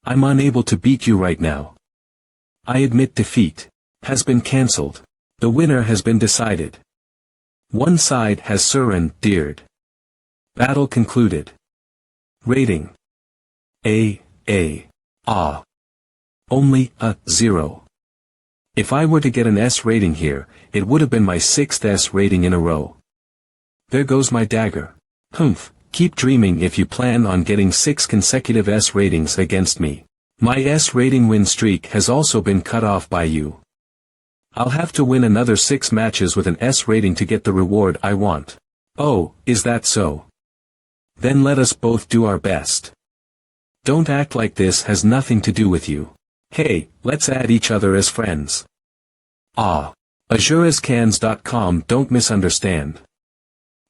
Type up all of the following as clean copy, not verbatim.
I'm unable to beat you right now. I admit defeat has been cancelled. The winner has been decided. One side has surrendered. Battle concluded. Rating. Ah. Only a 0. If I were to get an S rating here, it would have been my 6th S rating in a row. There goes my dagger. Humph, keep dreaming if you plan on getting 6 consecutive S ratings against me. My S rating win streak has also been cut off by you. I'll have to win another 6 matches with an S rating to get the reward I want. Oh, is that so? Then let us both do our best. Don't act like this has nothing to do with you. Hey, let's add each other as friends. Ah. AzureAsCans.com, don't misunderstand.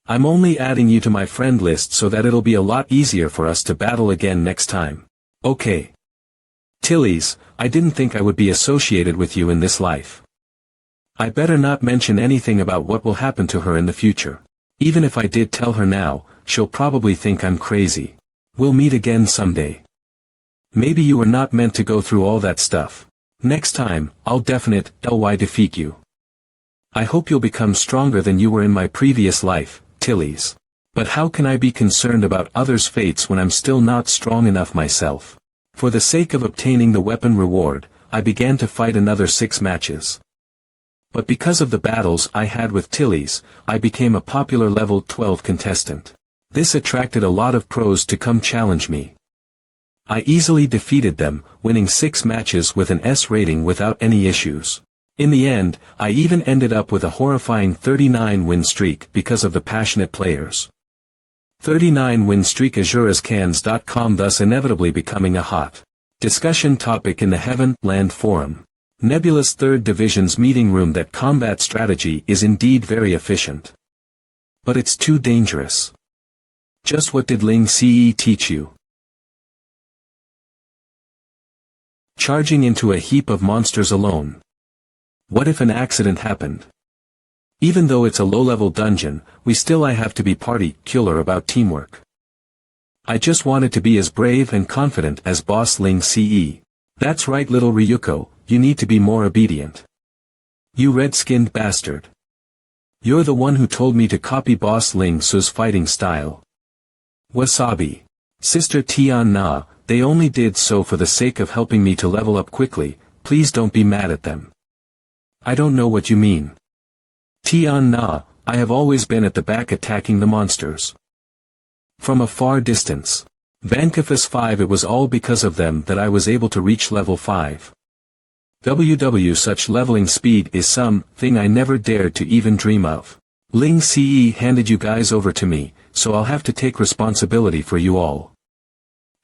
I'm only adding you to my friend list so that it'll be a lot easier for us to battle again next time. Okay. Tillies, I didn't think I would be associated with you in this life. I better not mention anything about what will happen to her in the future. Even if I did tell her now, she'll probably think I'm crazy. We'll meet again someday. Maybe you were not meant to go through all that stuff. Next time, I'll definitely defeat you. I hope you'll become stronger than you were in my previous life, Tillies. But how can I be concerned about others' fates when I'm still not strong enough myself? For the sake of obtaining the weapon reward, I began to fight another 6 matches. But because of the battles I had with Tillies, I became a popular level 12 contestant. This attracted a lot of pros to come challenge me. I easily defeated them, winning 6 matches with an S rating without any issues. In the end, I even ended up with a horrifying 39 win streak because of the passionate players. 39 win streak. AzureAsCans.com, thus inevitably becoming a hot discussion topic in the Heaven Land Forum. Nebula's 3rd Division's meeting room. That combat strategy is indeed very efficient. But it's too dangerous. Just what did Ling Ce teach you? Charging into a heap of monsters alone. What if an accident happened? Even though it's a low-level dungeon, I have to be party killer about teamwork. I just wanted to be as brave and confident as Boss Ling Ce. That's right, little Ryuko, you need to be more obedient. You red-skinned bastard. You're the one who told me to copy Boss Ling Su's fighting style. Wasabi. Sister Tian Na, they only did so for the sake of helping me to level up quickly, please don't be mad at them. I don't know what you mean. Tian Na, I have always been at the back attacking the monsters. From a far distance. Vankafus 5, it was all because of them that I was able to reach level 5. Such leveling speed is something I never dared to even dream of. Ling Ce handed you guys over to me, so I'll have to take responsibility for you all.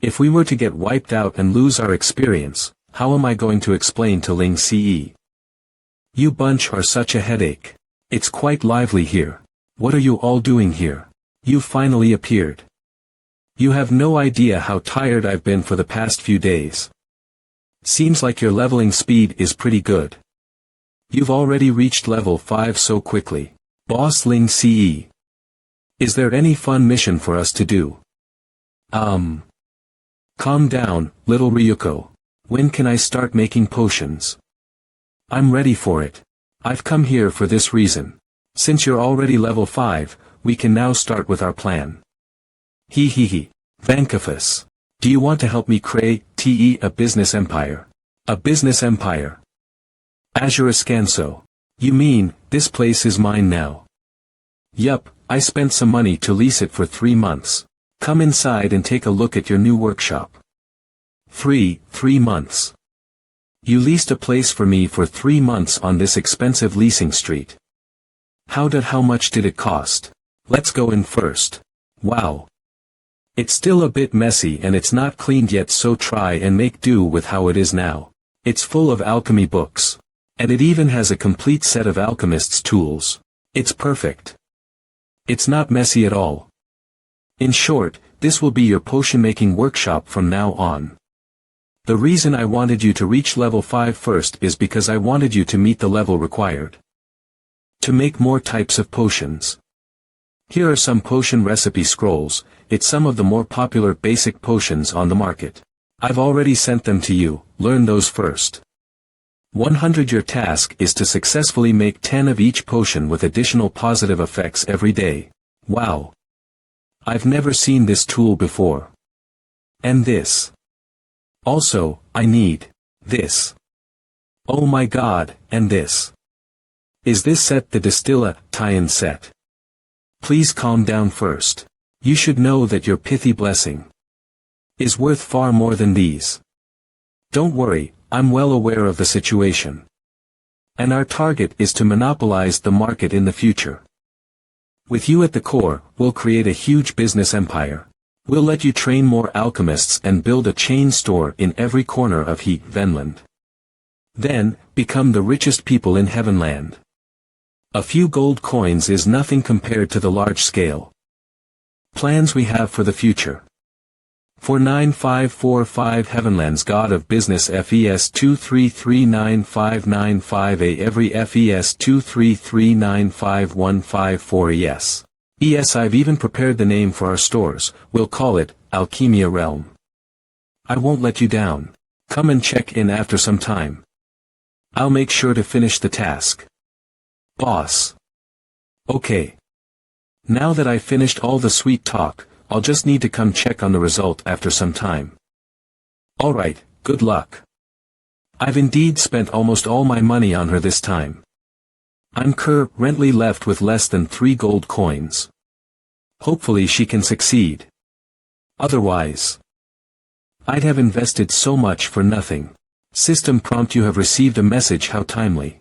If we were to get wiped out and lose our experience, how am I going to explain to Ling Ce? You bunch are such a headache. It's quite lively here. What are you all doing here? You finally appeared. You have no idea how tired I've been for the past few days. Seems like your leveling speed is pretty good. You've already reached level 5 so quickly. Boss Ling Ce. Is there any fun mission for us to do? Calm down, little Ryuko. When can I start making potions? I'm ready for it. I've come here for this reason. Since you're already level 5, we can now start with our plan. He. Vankafus. Do you want to help me create a business empire? A business empire? AzureAsCanso. You mean, this place is mine now? Yup, I spent some money to lease it for 3 months. Come inside and take a look at your new workshop. 3 months. You leased a place for me for 3 months on this expensive leasing street. How much did it cost? Let's go in first. Wow. It's still a bit messy and it's not cleaned yet, so try and make do with how it is now. It's full of alchemy books. And it even has a complete set of alchemist's tools. It's perfect. It's not messy at all. In short, this will be your potion-making workshop from now on. The reason I wanted you to reach level 5 first is because I wanted you to meet the level required to make more types of potions. Here are some potion recipe scrolls. It's some of the more popular basic potions on the market. I've already sent them to you, learn those first. 100. Your task is to successfully make 10 of each potion with additional positive effects every day. Wow. I've never seen this tool before. And this. Also, I need this. Oh my god, and this. Is this set the Distilla tie-in set? Please calm down first. You should know that your pithy blessing is worth far more than these. Don't worry, I'm well aware of the situation. And our target is to monopolize the market in the future. With you at the core, we'll create a huge business empire. We'll let you train more alchemists and build a chain store in every corner of Venland. Then, become the richest people in Heavenland. A few gold coins is nothing compared to the large-scale plans we have for the future. For 9545 Heavenland's God of Business FES 2339595A every FES 2339515 ES. ES I've even prepared the name for our stores, we'll call it, Alchemia Realm. I won't let you down. Come and check in after some time. I'll make sure to finish the task. Boss. Okay. Now that I've finished all the sweet talk, I'll just need to come check on the result after some time. Alright, good luck. I've indeed spent almost all my money on her this time. I'm currently left with less than 3 gold coins. Hopefully she can succeed. Otherwise, I'd have invested so much for nothing. System prompt: you have received a message. How timely.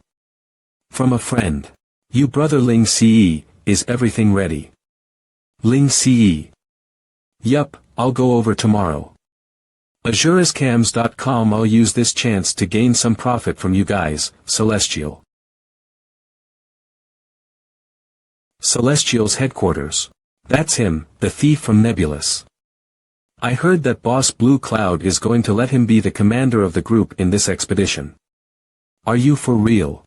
From a friend. You brother Ling CE, is everything ready? Ling CE. Yup, I'll go over tomorrow. AzureScams.com. I'll use this chance to gain some profit from you guys, Celestial. Celestial's headquarters. That's him, the thief from Nebulous. I heard that Boss Blue Cloud is going to let him be the commander of the group in this expedition. Are you for real?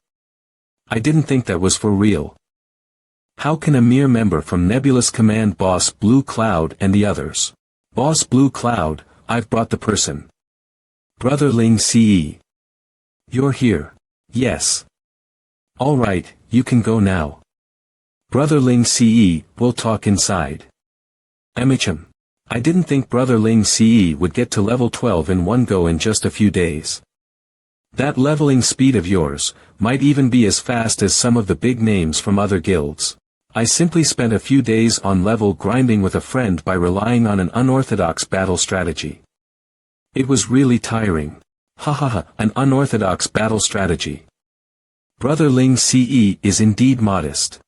I didn't think that was for real. How can a mere member from Nebulous command Boss Blue Cloud and the others? Boss Blue Cloud, I've brought the person. Brother Ling CE. You're here. Yes. Alright, you can go now. Brother Ling CE, we'll talk inside. Emicham. I didn't think Brother Ling CE would get to level 12 in one go in just a few days. That leveling speed of yours might even be as fast as some of the big names from other guilds. I simply spent a few days on level grinding with a friend by relying on an unorthodox battle strategy. It was really tiring. Hahaha, an unorthodox battle strategy. Brother Ling CE is indeed modest.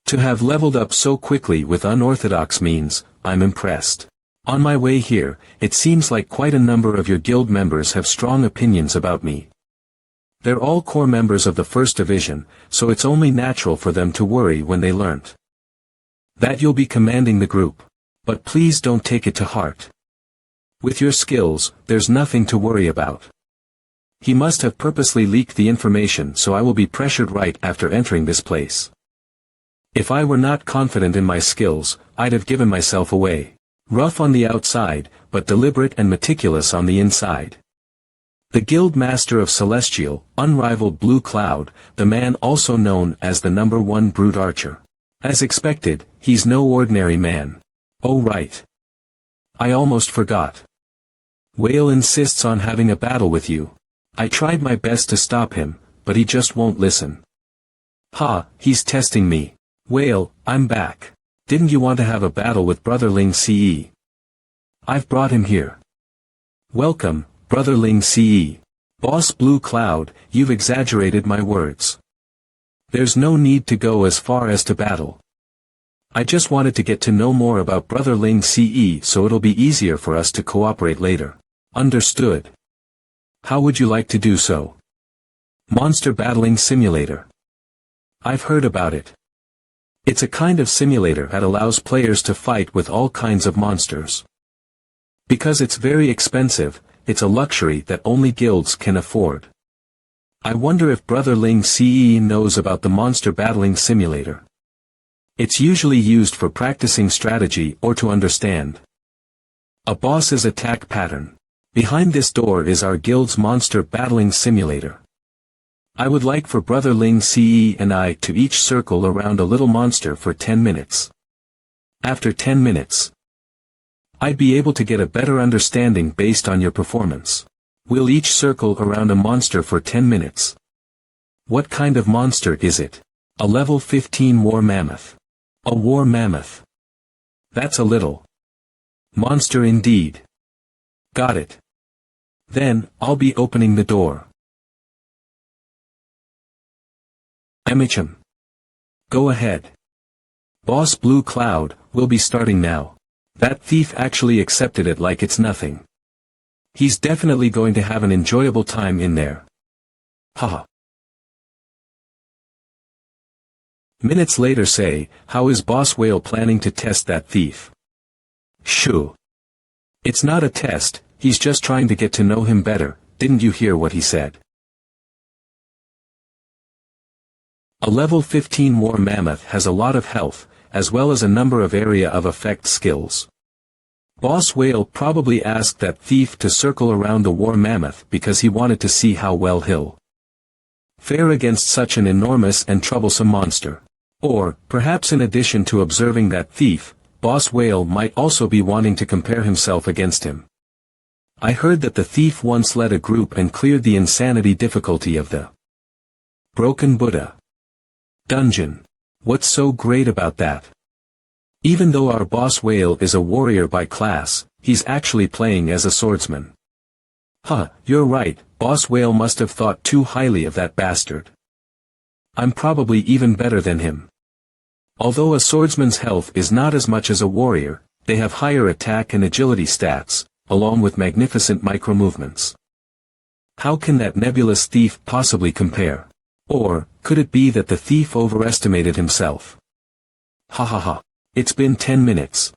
To have leveled up so quickly with unorthodox means, I'm impressed. On my way here, it seems like quite a number of your guild members have strong opinions about me. They're all core members of the First Division, so it's only natural for them to worry when they learnt that you'll be commanding the group. But please don't take it to heart. With your skills, there's nothing to worry about. He must have purposely leaked the information, so I will be pressured right after entering this place. If I were not confident in my skills, I'd have given myself away. Rough on the outside, but deliberate and meticulous on the inside. The Guild Master of Celestial, unrivaled Blue Cloud, the man also known as the #1 Brute Archer. As expected, he's no ordinary man. Oh right. I almost forgot. Whale insists on having a battle with you. I tried my best to stop him, but he just won't listen. Ha, he's testing me. Whale, I'm back. Didn't you want to have a battle with Brother Ling CE? I've brought him here. Welcome, Brother Ling CE. Boss Blue Cloud, you've exaggerated my words. There's no need to go as far as to battle. I just wanted to get to know more about Brother Ling CE so it'll be easier for us to cooperate later. Understood. How would you like to do so? Monster Battling Simulator. I've heard about it. It's a kind of simulator that allows players to fight with all kinds of monsters. Because it's very expensive, it's a luxury that only guilds can afford. I wonder if Brother Ling CE knows about the Monster Battling Simulator. It's usually used for practicing strategy or to understand a boss's attack pattern. Behind this door is our guild's monster battling simulator. I would like for Brother Ling Ce and I to each circle around a little monster for 10 minutes. After 10 minutes, I'd be able to get a better understanding based on your performance. We'll each circle around a monster for 10 minutes. What kind of monster is it? A level 15 war mammoth. A war mammoth. That's a little monster indeed. Got it. Then, I'll be opening the door. MHM. Go ahead. Boss Blue Cloud, we'll be starting now. That thief actually accepted it like it's nothing. He's definitely going to have an enjoyable time in there. Haha. Minutes later say, how is Boss Whale planning to test that thief? Shoo. It's not a test, he's just trying to get to know him better, didn't you hear what he said? A level 15 war mammoth has a lot of health, as well as a number of area of effect skills. Boss Whale probably asked that thief to circle around the war mammoth because he wanted to see how well he'll fare against such an enormous and troublesome monster. Or, perhaps in addition to observing that thief, Boss Whale might also be wanting to compare himself against him. I heard that the thief once led a group and cleared the insanity difficulty of the Broken Buddha dungeon. What's so great about that? Even though our Boss Whale is a warrior by class, he's actually playing as a swordsman. Huh, you're right, Boss Whale must have thought too highly of that bastard. I'm probably even better than him. Although a swordsman's health is not as much as a warrior, they have higher attack and agility stats, along with magnificent micro-movements. How can that nebulous thief possibly compare? Or, could it be that the thief overestimated himself? Ha ha ha. It's been 10 minutes.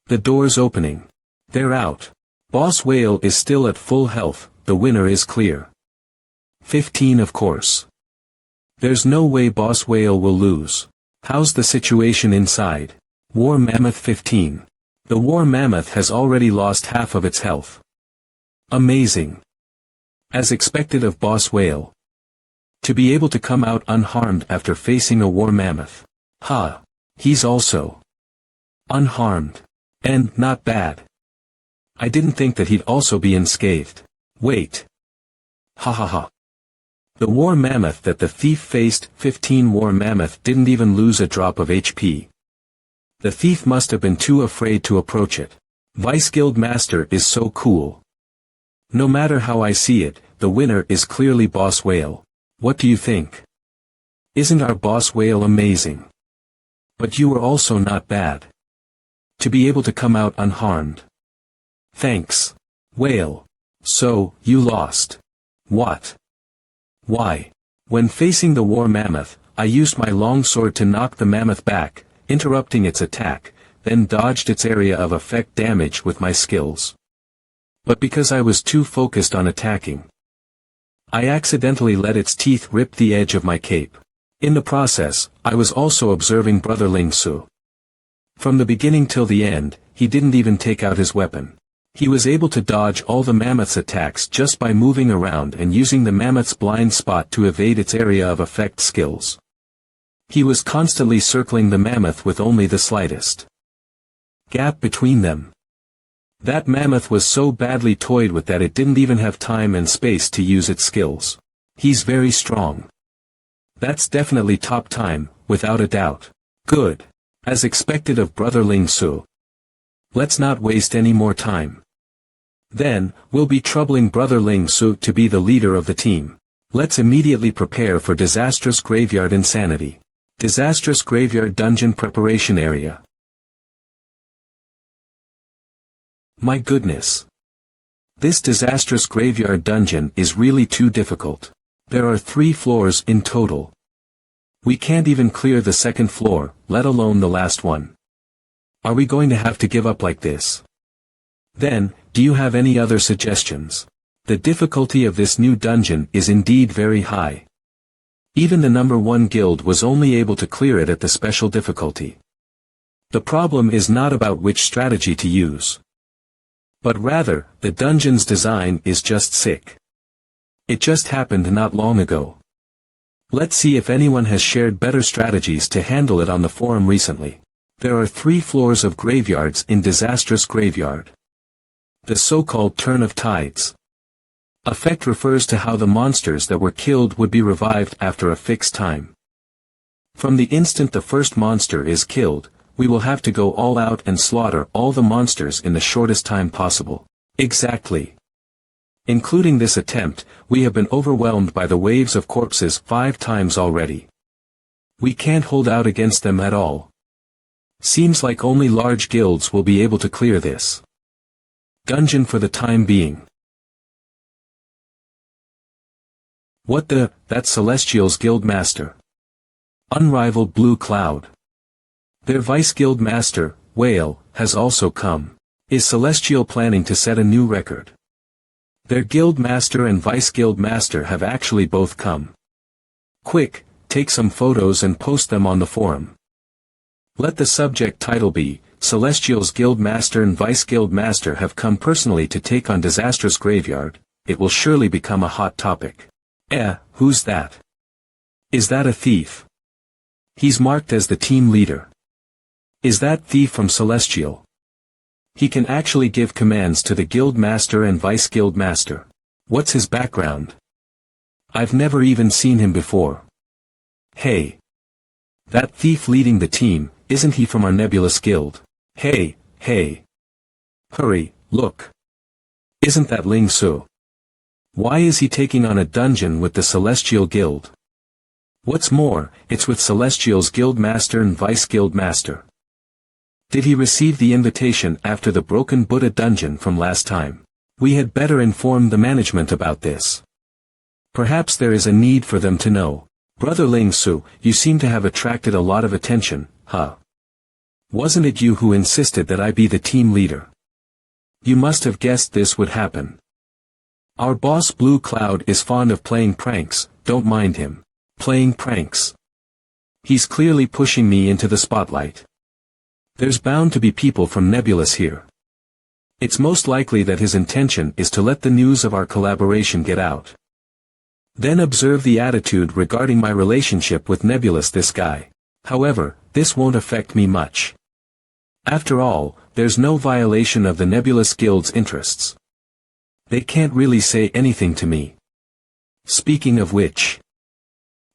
The door's opening. They're out. Boss Whale is still at full health, the winner is clear. 15 of course. There's no way Boss Whale will lose. How's the situation inside? War Mammoth 15. The War Mammoth has already lost half of its health. Amazing. As expected of Boss Whale. To be able to come out unharmed after facing a War Mammoth. Ha. He's also unharmed. And not bad. I didn't think that he'd also be unscathed. Wait. Ha ha ha. The War Mammoth that the thief faced, 15 War Mammoth didn't even lose a drop of HP. The thief must have been too afraid to approach it. Vice Guild Master is so cool. No matter how I see it, the winner is clearly Boss Whale. What do you think? Isn't our Boss Whale amazing? But you were also not bad. To be able to come out unharmed. Thanks. Whale. So, you lost. What? Why? When facing the War Mammoth, I used my long sword to knock the mammoth back, interrupting its attack, then dodged its area of effect damage with my skills. But because I was too focused on attacking, I accidentally let its teeth rip the edge of my cape. In the process, I was also observing Brother Ling Ce. From the beginning till the end, he didn't even take out his weapon. He was able to dodge all the mammoth's attacks just by moving around and using the mammoth's blind spot to evade its area of effect skills. He was constantly circling the mammoth with only the slightest gap between them. That mammoth was so badly toyed with that it didn't even have time and space to use its skills. He's very strong. That's definitely top time, without a doubt. Good. As expected of Brother Ling Ce. Let's not waste any more time. Then, we'll be troubling Brother Ling Ce to be the leader of the team. Let's immediately prepare for Disastrous Graveyard Insanity. Disastrous Graveyard Dungeon Preparation Area. My goodness. This Disastrous Graveyard Dungeon is really too difficult. There are 3 floors in total. We can't even clear the second floor, let alone the last one. Are we going to have to give up like this? Then, do you have any other suggestions? The difficulty of this new dungeon is indeed very high. Even the number 1 guild was only able to clear it at the special difficulty. The problem is not about which strategy to use. But rather, the dungeon's design is just sick. It just happened not long ago. Let's see if anyone has shared better strategies to handle it on the forum recently. There are 3 floors of graveyards in Disastrous Graveyard. The so-called Turn of Tides effect refers to how the monsters that were killed would be revived after a fixed time. From the instant the first monster is killed, we will have to go all out and slaughter all the monsters in the shortest time possible. Exactly. Including this attempt, we have been overwhelmed by the waves of corpses 5 times already. We can't hold out against them at all. Seems like only large guilds will be able to clear this dungeon for the time being. What the, that's Celestial's guild master. Unrivaled Blue Cloud. Their vice guild master, Whale, has also come. Is Celestial planning to set a new record? Their guild master and vice guild master have actually both come. Quick, take some photos and post them on the forum. Let the subject title be, Celestial's guild master and vice guild master have come personally to take on Disastrous Graveyard. It will surely become a hot topic. Who's that? Is that a thief? He's marked as the team leader. Is that thief from Celestial? He can actually give commands to the guild master and vice guild master. What's his background? I've never even seen him before. Hey. That thief leading the team, isn't he from our Nebulous guild? Hey. Hurry, look. Isn't that Ling Su? Why is he taking on a dungeon with the Celestial Guild? What's more, it's with Celestial's guild master and vice guild master. Did he receive the invitation after the Broken Buddha dungeon from last time? We had better inform the management about this. Perhaps there is a need for them to know. Brother Ling Su, you seem to have attracted a lot of attention, huh? Wasn't it you who insisted that I be the team leader? You must have guessed this would happen. Our boss Blue Cloud is fond of playing pranks, don't mind him. Playing pranks. He's clearly pushing me into the spotlight. There's bound to be people from Nebulous here. It's most likely that his intention is to let the news of our collaboration get out. Then observe the attitude regarding my relationship with Nebulous this guy. However, this won't affect me much. After all, there's no violation of the Nebulous Guild's interests. They can't really say anything to me. Speaking of which,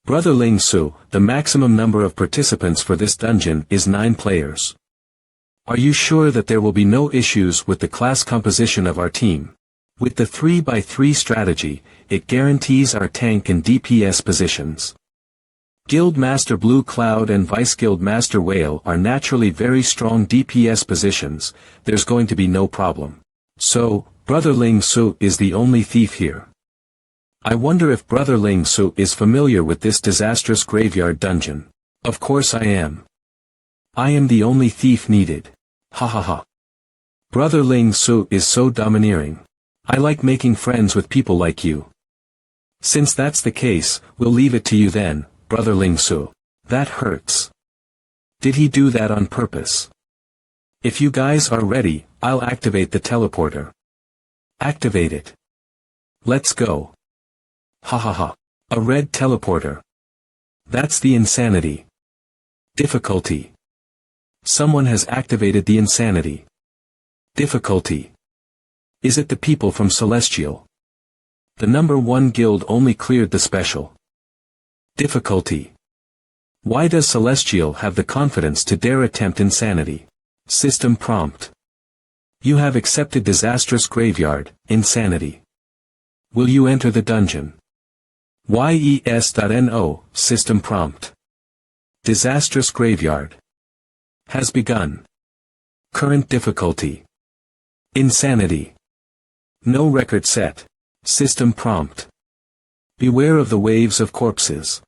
Brother Ling Su, the maximum number of participants for this dungeon is 9 players. Are you sure that there will be no issues with the class composition of our team? With the 3x3 strategy, it guarantees our tank and DPS positions. Guild Master Blue Cloud and Vice Guild Master Whale are naturally very strong DPS positions, there's going to be no problem. So, Brother Ling Su is the only thief here. I wonder if Brother Ling Su is familiar with this Disastrous Graveyard dungeon. Of course I am. I am the only thief needed. Ha ha ha. Brother Ling Su is so domineering. I like making friends with people like you. Since that's the case, we'll leave it to you then, Brother Ling Su. That hurts. Did he do that on purpose? If you guys are ready, I'll activate the teleporter. Activate it. Let's go. Ha ha ha. A red teleporter. That's the insanity. Difficulty. Someone has activated the insanity. Difficulty. Is it the people from Celestial? The number 1 guild only cleared the special. Difficulty. Why does Celestial have the confidence to dare attempt insanity? System prompt. You have accepted Disastrous Graveyard, insanity. Will you enter the dungeon? YES.NO, system prompt. Disastrous Graveyard. Has begun. Current difficulty. Insanity. No record set. System prompt. Beware of the waves of corpses.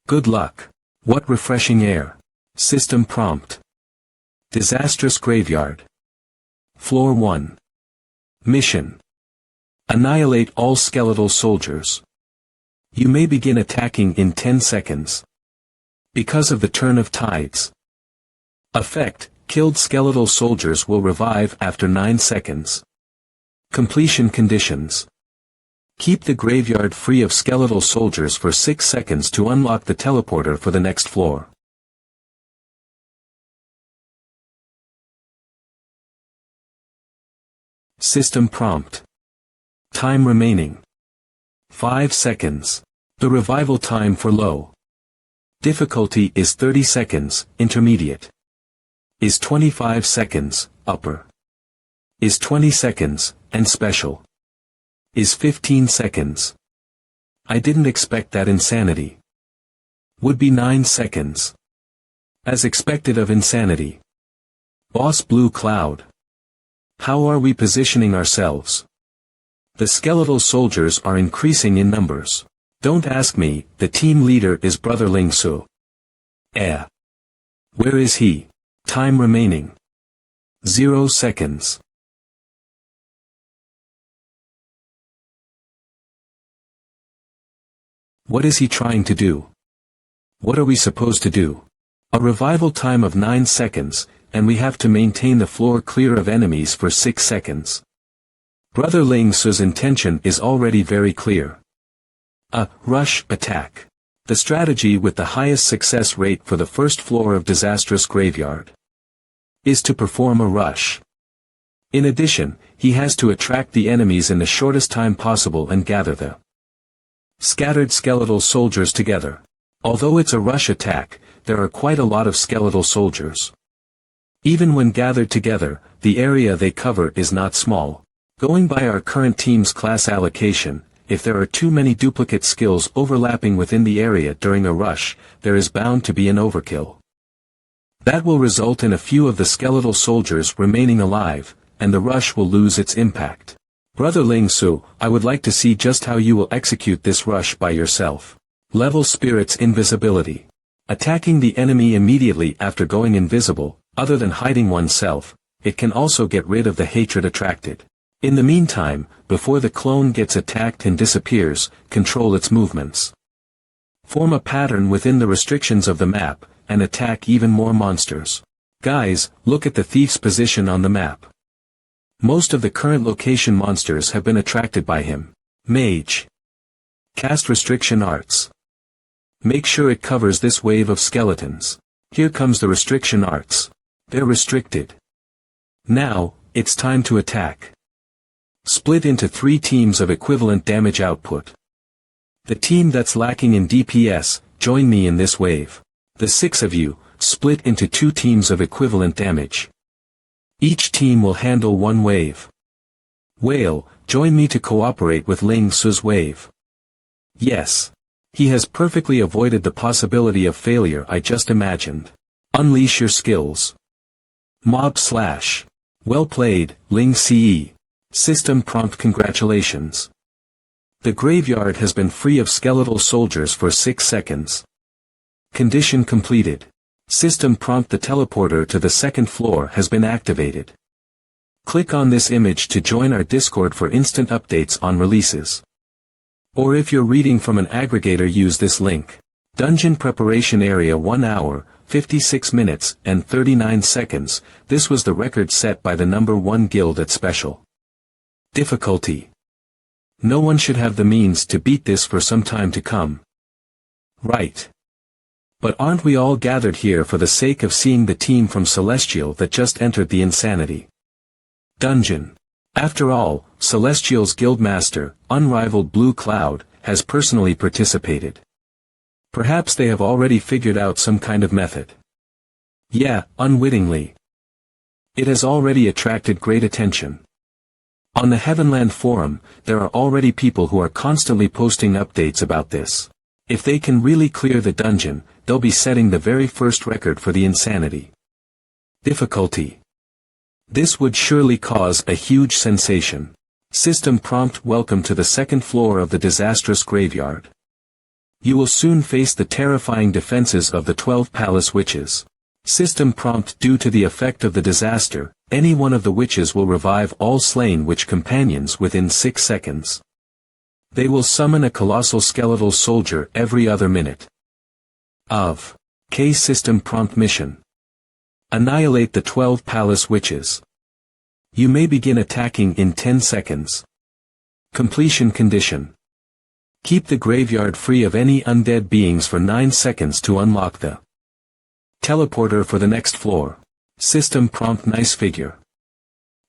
Good luck. What refreshing air. System prompt. Disastrous Graveyard. Floor 1. Mission. Annihilate all skeletal soldiers. You may begin attacking in 10 seconds. Because of the Turn of Tides. Effect, killed skeletal soldiers will revive after 9 seconds. Completion conditions. Keep the graveyard free of skeletal soldiers for 6 seconds to unlock the teleporter for the next floor. System prompt. Time remaining. 5 seconds. The revival time for low difficulty is 30 seconds, intermediate is 25 seconds, upper is 20 seconds, and special is 15 seconds. I didn't expect that. Insanity would be 9 seconds. As expected of insanity. Boss Blue Cloud. How are we positioning ourselves? The skeletal soldiers are increasing in numbers. Don't ask me, the team leader is Brother Ling Su. Where is he? Time remaining. 0 seconds. What is he trying to do? What are we supposed to do? A revival time of 9 seconds, and we have to maintain the floor clear of enemies for 6 seconds. Brother Ling Su's intention is already very clear. A rush attack. The strategy with the highest success rate for the first floor of Disastrous Graveyard is to perform a rush. In addition, he has to attract the enemies in the shortest time possible and gather the scattered skeletal soldiers together. Although it's a rush attack, there are quite a lot of skeletal soldiers. Even when gathered together, the area they cover is not small. Going by our current team's class allocation, if there are too many duplicate skills overlapping within the area during a rush, there is bound to be an overkill. That will result in a few of the skeletal soldiers remaining alive, and the rush will lose its impact. Brother Ling Su, I would like to see just how you will execute this rush by yourself. Level Spirit's Invisibility. Attacking the enemy immediately after going invisible, other than hiding oneself, it can also get rid of the hatred attracted. In the meantime, before the clone gets attacked and disappears, control its movements. Form a pattern within the restrictions of the map, and attack even more monsters. Guys, look at the thief's position on the map. Most of the current location monsters have been attracted by him. Mage. Cast Restriction Arts. Make sure it covers this wave of skeletons. Here comes the Restriction Arts. They're restricted. Now, it's time to attack. Split into 3 teams of equivalent damage output. The team that's lacking in DPS, join me in this wave. The 6 of you, split into 2 teams of equivalent damage. Each team will handle 1 wave. Whale, join me to cooperate with Ling Su's wave. Yes. He has perfectly avoided the possibility of failure I just imagined. Unleash your skills. Mob slash. Well played, Ling Ce. System prompt. Congratulations. The graveyard has been free of skeletal soldiers for 6 seconds. Condition completed. System prompt. The teleporter to the second floor has been activated. Click on this image to join our Discord for instant updates on releases. Or if you're reading from an aggregator, use this link. Dungeon preparation area 1 hour, 56 minutes, and 39 seconds. This was the record set by the number 1 guild at special difficulty. No one should have the means to beat this for some time to come. Right. But aren't we all gathered here for the sake of seeing the team from Celestial that just entered the Insanity Dungeon? After all, Celestial's guildmaster, unrivaled Blue Cloud, has personally participated. Perhaps they have already figured out some kind of method. Yeah, unwittingly. It has already attracted great attention. On the Heavenland forum, there are already people who are constantly posting updates about this. If they can really clear the dungeon, they'll be setting the very first record for the Insanity difficulty. This would surely cause a huge sensation. System prompt. Welcome to the second floor of the Disastrous Graveyard. You will soon face the terrifying defenses of the 12 Palace Witches. System prompt. Due to the effect of the disaster, any one of the witches will revive all slain witch companions within 6 seconds. They will summon a colossal skeletal soldier every other minute. System prompt mission. Annihilate the 12 Palace Witches. You may begin attacking in 10 seconds. Completion condition. Keep the graveyard free of any undead beings for 9 seconds to unlock the teleporter for the next floor. System prompt: nice figure.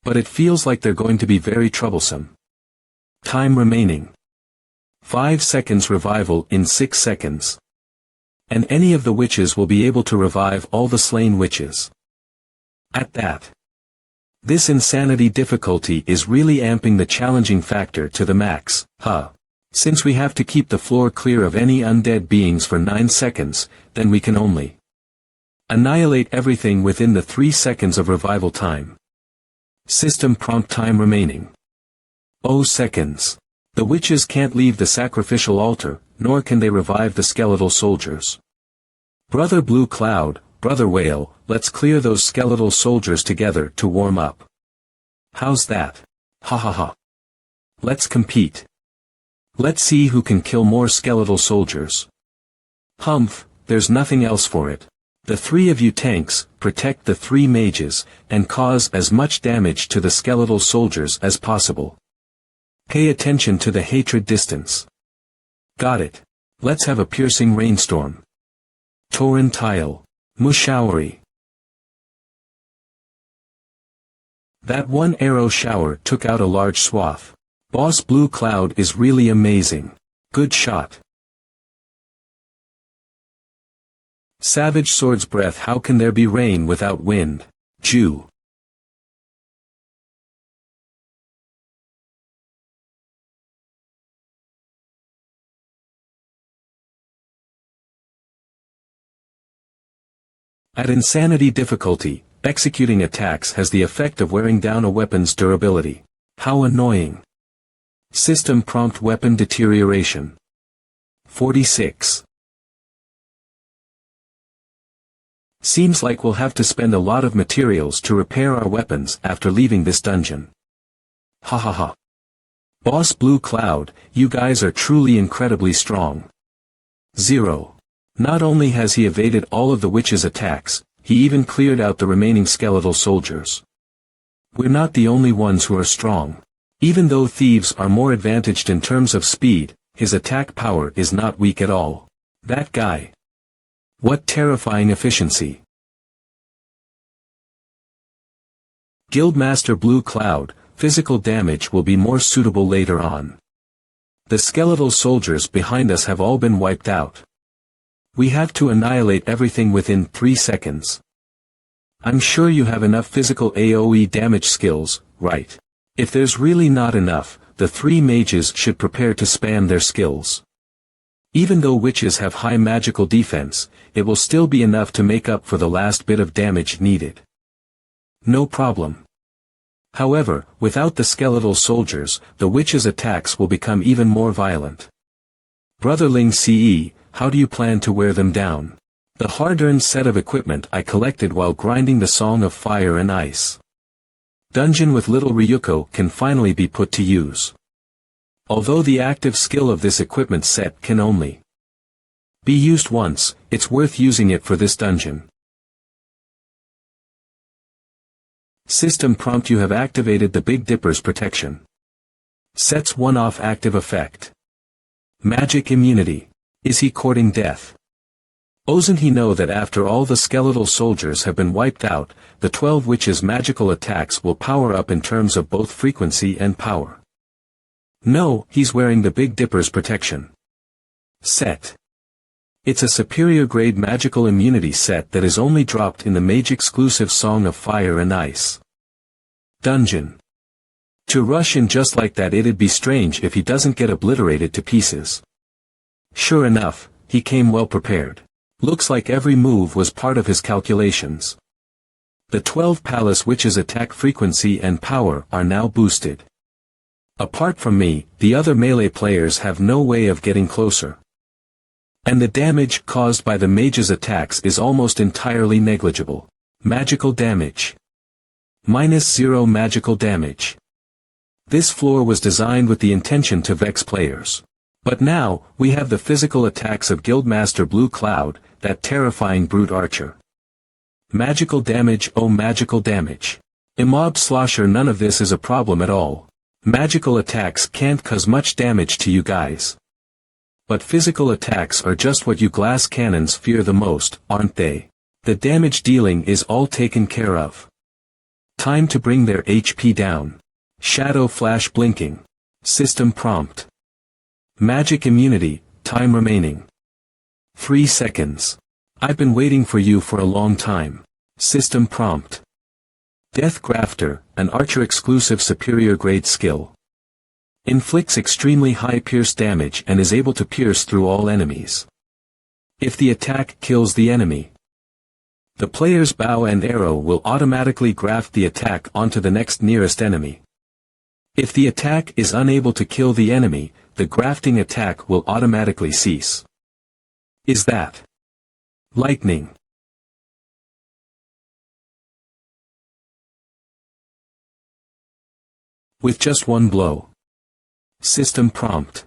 But it feels like they're going to be very troublesome. Time remaining. 5 seconds. Revival in 6 seconds. And any of the witches will be able to revive all the slain witches. At that. This insanity difficulty is really amping the challenging factor to the max, huh? Since we have to keep the floor clear of any undead beings for 9 seconds, then we can only annihilate everything within the 3 seconds of revival time. System prompt: time remaining. 0 seconds. The witches can't leave the sacrificial altar, nor can they revive the skeletal soldiers. Brother Blue Cloud, Brother Whale, let's clear those skeletal soldiers together to warm up. How's that? Ha ha ha. Let's compete. Let's see who can kill more skeletal soldiers. Humph, there's nothing else for it. The 3 of you tanks, protect the 3 mages, and cause as much damage to the skeletal soldiers as possible. Pay attention to the hatred distance. Got it. Let's have a piercing rainstorm. Torrentile. Mushowery. That one arrow shower took out a large swath. Boss Blue Cloud is really amazing. Good shot. Savage Sword's breath. How can there be rain without wind? Jew. At insanity difficulty, executing attacks has the effect of wearing down a weapon's durability. How annoying. System prompt: weapon deterioration. 46. Seems like we'll have to spend a lot of materials to repair our weapons after leaving this dungeon. Ha ha ha. Boss Blue Cloud, you guys are truly incredibly strong. 0. Not only has he evaded all of the witches' attacks, he even cleared out the remaining skeletal soldiers. We're not the only ones who are strong. Even though thieves are more advantaged in terms of speed, his attack power is not weak at all. That guy. What terrifying efficiency. Guildmaster Blue Cloud, physical damage will be more suitable later on. The skeletal soldiers behind us have all been wiped out. We have to annihilate everything within 3 seconds. I'm sure you have enough physical AoE damage skills, right? If there's really not enough, the 3 mages should prepare to spam their skills. Even though witches have high magical defense, it will still be enough to make up for the last bit of damage needed. No problem. However, without the skeletal soldiers, the witches' attacks will become even more violent. Brotherling CE, how do you plan to wear them down? The hard-earned set of equipment I collected while grinding the Song of Fire and Ice. Dungeon with Little Ryuko can finally be put to use. Although the active skill of this equipment set can only be used once, it's worth using it for this dungeon. System prompt: you have activated the Big Dipper's protection. Sets one-off active effect. Magic immunity. Is he courting death? Doesn't he know that after all the skeletal soldiers have been wiped out, the 12 witches' magical attacks will power up in terms of both frequency and power? No, he's wearing the Big Dipper's protection set. It's a superior grade magical immunity set that is only dropped in the mage-exclusive Song of Fire and Ice dungeon. To rush in just like that, it'd be strange if he doesn't get obliterated to pieces. Sure enough, he came well prepared. Looks like every move was part of his calculations. The 12 Palace Witches' attack frequency and power are now boosted. Apart from me, the other melee players have no way of getting closer. And the damage caused by the mage's attacks is almost entirely negligible. Magical damage. -0 magical damage. This floor was designed with the intention to vex players. But now, we have the physical attacks of Guildmaster Blue Cloud, that terrifying brute archer. Magical damage, oh magical damage. Mob slosher, none of this is a problem at all. Magical attacks can't cause much damage to you guys. But physical attacks are just what you glass cannons fear the most, aren't they? The damage dealing is all taken care of. Time to bring their HP down. Shadow flash blinking. System prompt. Magic immunity, time remaining. 3 seconds. I've been waiting for you for a long time. System prompt. Death Grafter, an archer exclusive superior grade skill. Inflicts extremely high pierce damage and is able to pierce through all enemies. If the attack kills the enemy, the player's bow and arrow will automatically graft the attack onto the next nearest enemy. If the attack is unable to kill the enemy, the grafting attack will automatically cease. Is that lightning? With just one blow. System prompt.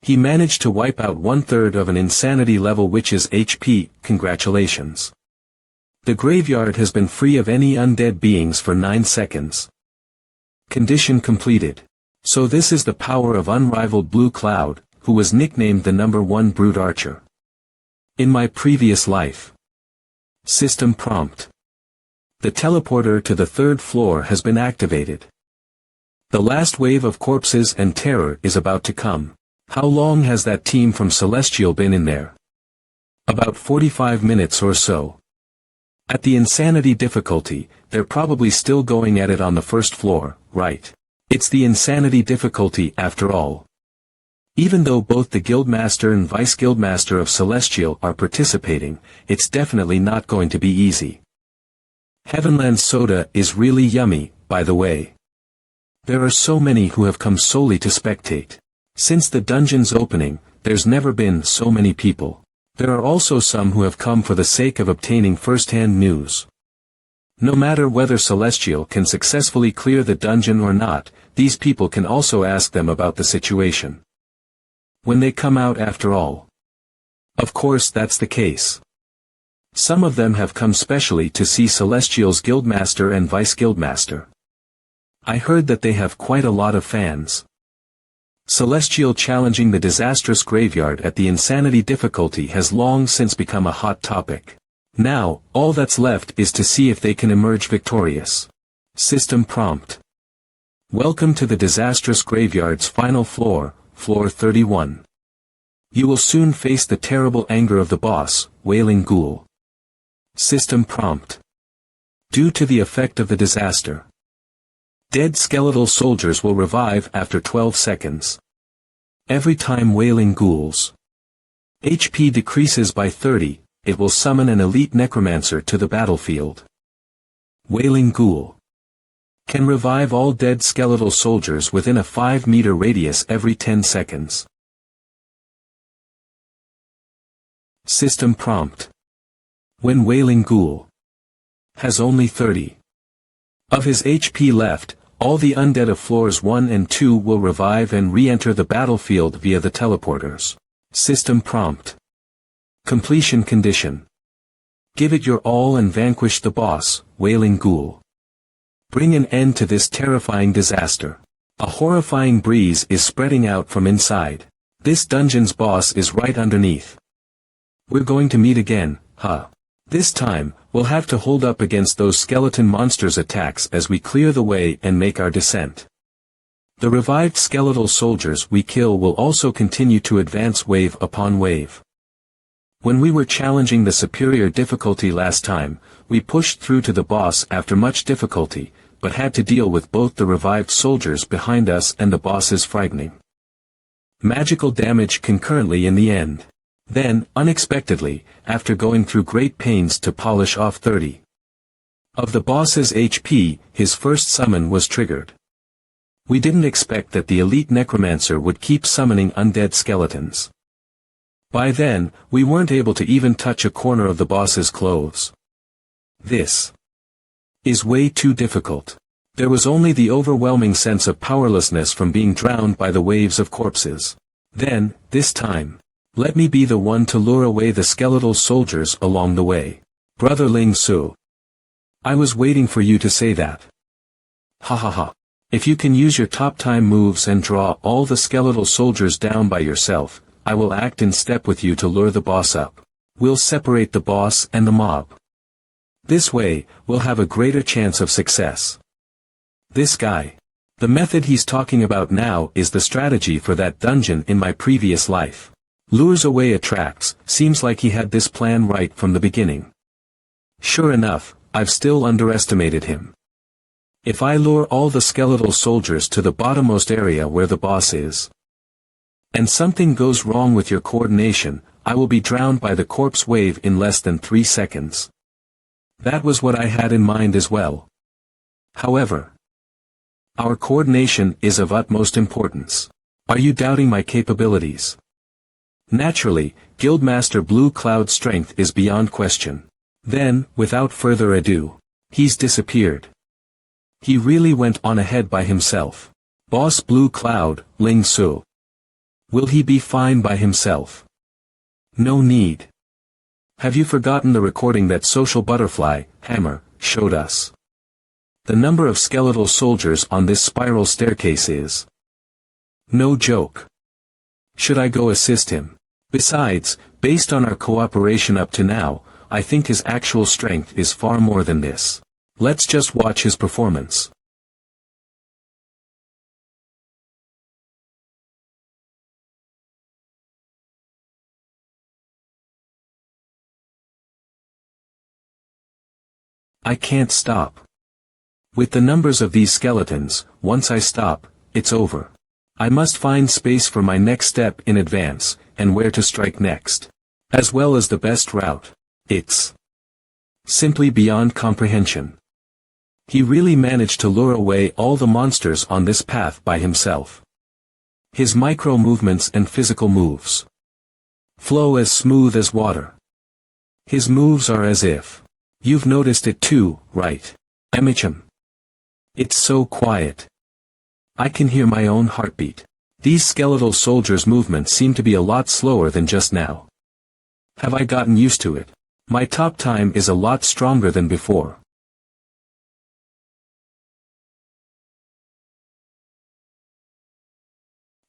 He managed to wipe out 1/3 of an insanity level witch's HP, congratulations. The graveyard has been free of any undead beings for 9 seconds. Condition completed. So this is the power of unrivaled Blue Cloud, who was nicknamed the #1 Brute Archer. In my previous life. System prompt. The teleporter to the 3rd floor has been activated. The last wave of corpses and terror is about to come. How long has that team from Celestial been in there? About 45 minutes or so. At the insanity difficulty, they're probably still going at it on the 1st floor, right? It's the insanity difficulty after all. Even though both the Guildmaster and Vice Guildmaster of Celestial are participating, it's definitely not going to be easy. Heavenland soda is really yummy, by the way. There are so many who have come solely to spectate. Since the dungeon's opening, there's never been so many people. There are also some who have come for the sake of obtaining first-hand news. No matter whether Celestial can successfully clear the dungeon or not, these people can also ask them about the situation. When they come out after all. Of course that's the case. Some of them have come specially to see Celestial's Guildmaster and Vice Guildmaster. I heard that they have quite a lot of fans. Celestial challenging the disastrous graveyard at the insanity difficulty has long since become a hot topic. Now, all that's left is to see if they can emerge victorious. System prompt. Welcome to the disastrous graveyard's final floor, floor 31. You will soon face the terrible anger of the boss, Wailing Ghoul. System prompt. Due to the effect of the disaster, dead skeletal soldiers will revive after 12 seconds. Every time Wailing Ghouls' HP decreases by 30, it will summon an elite necromancer to the battlefield. Wailing Ghoul can revive all dead skeletal soldiers within a 5-meter radius every 10 seconds. System prompt. When Wailing Ghoul has only 30 of his HP left, all the undead of floors 1 and 2 will revive and re-enter the battlefield via the teleporters. System prompt. Completion condition. Give it your all and vanquish the boss, Wailing Ghoul. Bring an end to this terrifying disaster. A horrifying breeze is spreading out from inside. This dungeon's boss is right underneath. We're going to meet again, huh? This time, we'll have to hold up against those skeleton monsters' attacks as we clear the way and make our descent. The revived skeletal soldiers we kill will also continue to advance wave upon wave. When we were challenging the superior difficulty last time, we pushed through to the boss after much difficulty, but had to deal with both the revived soldiers behind us and the boss's frightening magical damage concurrently in the end. Then, unexpectedly, after going through great pains to polish off 30 of the boss's HP, his first summon was triggered. We didn't expect that the elite necromancer would keep summoning undead skeletons. By then, we weren't able to even touch a corner of the boss's clothes. This is way too difficult. There was only the overwhelming sense of powerlessness from being drowned by the waves of corpses. Then, this time, let me be the one to lure away the skeletal soldiers along the way. Brother Ling Su. I was waiting for you to say that. Ha ha ha. If you can use your top time moves and draw all the skeletal soldiers down by yourself, I will act in step with you to lure the boss up. We'll separate the boss and the mob. This way, we'll have a greater chance of success. This guy. The method he's talking about now is the strategy for that dungeon in my previous life. Lures away attracts, seems like he had this plan right from the beginning. Sure enough, I've still underestimated him. If I lure all the skeletal soldiers to the bottommost area where the boss is, and something goes wrong with your coordination, I will be drowned by the corpse wave in less than 3 seconds. That was what I had in mind as well. However, our coordination is of utmost importance. Are you doubting my capabilities? Naturally, Guildmaster Blue Cloud's strength is beyond question. Then, without further ado, he's disappeared. He really went on ahead by himself. Boss Blue Cloud, Ling Su. Will he be fine by himself? No need. Have you forgotten the recording that Social Butterfly, Hammer, showed us? The number of skeletal soldiers on this spiral staircase is no joke. Should I go assist him? Besides, based on our cooperation up to now, I think his actual strength is far more than this. Let's just watch his performance. I can't stop. With the numbers of these skeletons, once I stop, it's over. I must find space for my next step in advance, and where to strike next. As well as the best route. It's simply beyond comprehension. He really managed to lure away all the monsters on this path by himself. His micro-movements and physical moves flow as smooth as water. His moves are as if. You've noticed it too, right? Emicham. It's so quiet. I can hear my own heartbeat. These skeletal soldiers' movements seem to be a lot slower than just now. Have I gotten used to it? My top time is a lot stronger than before.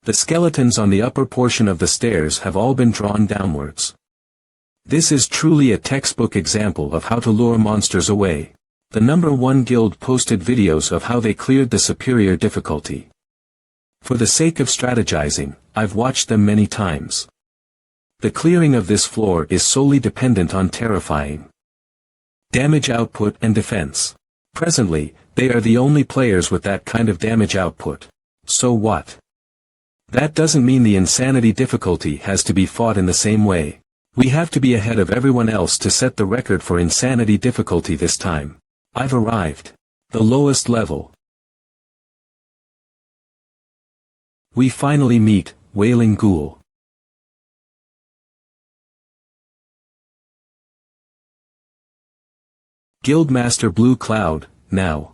The skeletons on the upper portion of the stairs have all been drawn downwards. This is truly a textbook example of how to lure monsters away. The #1 guild posted videos of how they cleared the superior difficulty. For the sake of strategizing, I've watched them many times. The clearing of this floor is solely dependent on terrifying damage output and defense. Presently, they are the only players with that kind of damage output. So what? That doesn't mean the insanity difficulty has to be fought in the same way. We have to be ahead of everyone else to set the record for insanity difficulty this time. I've arrived. The lowest level. We finally meet, Wailing Ghoul. Guildmaster Blue Cloud, now.